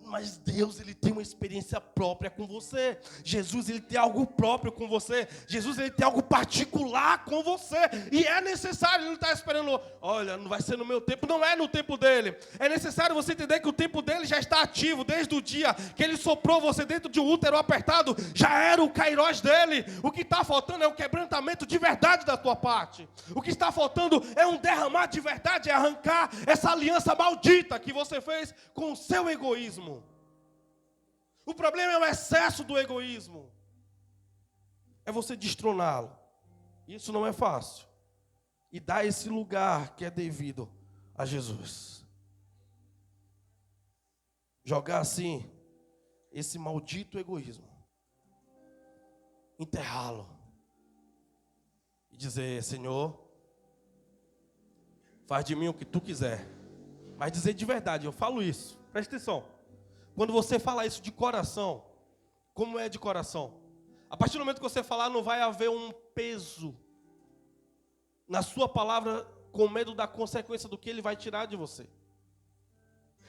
Mas Deus, Ele tem uma experiência própria com você. Jesus, Ele tem algo próprio com você. Jesus, Ele tem algo particular com você. E é necessário, Ele não está esperando, olha, não vai ser no meu tempo. Não é no tempo dele. É necessário você entender que o tempo dele já está ativo. Desde o dia que Ele soprou você dentro de um útero apertado, já era o kairós dele. O que está faltando é o quebrantamento de verdade da tua parte. O que está faltando é um derramar de verdade, é arrancar essa aliança maldita que você fez com o seu egoísmo. O problema é o excesso do egoísmo. É você destroná-lo. Isso não é fácil. E dar esse lugar que é devido a Jesus. Jogar assim, esse maldito egoísmo. Enterrá-lo. E dizer, Senhor, faz de mim o que tu quiser. Mas dizer de verdade, eu falo isso. Presta atenção. Quando você fala isso de coração, como é de coração? A partir do momento que você falar, não vai haver um peso na sua palavra com medo da consequência do que ele vai tirar de você.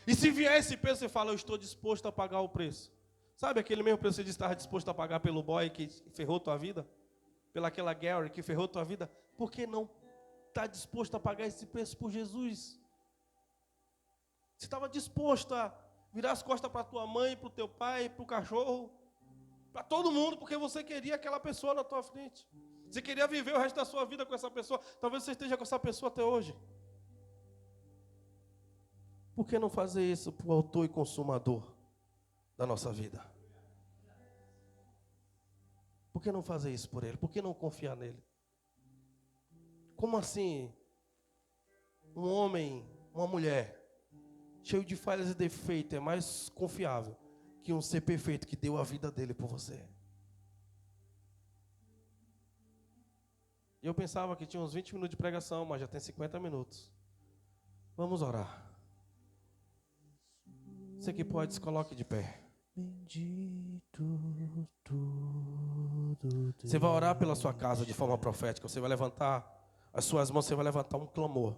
E se vier esse peso, você fala, eu estou disposto a pagar o preço. Sabe aquele mesmo preço que você estava disposto a pagar pelo boy que ferrou tua vida? Pelaquela Gary que ferrou tua vida? Por que não está disposto a pagar esse preço por Jesus? Você estava disposto a virar as costas para tua mãe, para o teu pai, para o cachorro, para todo mundo, porque você queria aquela pessoa na tua frente. Você queria viver o resto da sua vida com essa pessoa. Talvez você esteja com essa pessoa até hoje. Por que não fazer isso para o autor e consumador da nossa vida? Por que não fazer isso por ele? Por que não confiar nele? Como assim um homem, uma mulher cheio de falhas e defeitos é mais confiável que um ser perfeito que deu a vida dele por você? E eu pensava que tinha uns 20 minutos de pregação, mas já tem 50 minutos. Vamos orar. Você que pode, se coloque de pé. Bendito tudo. Você vai orar pela sua casa de forma profética. Você vai levantar as suas mãos, você vai levantar um clamor.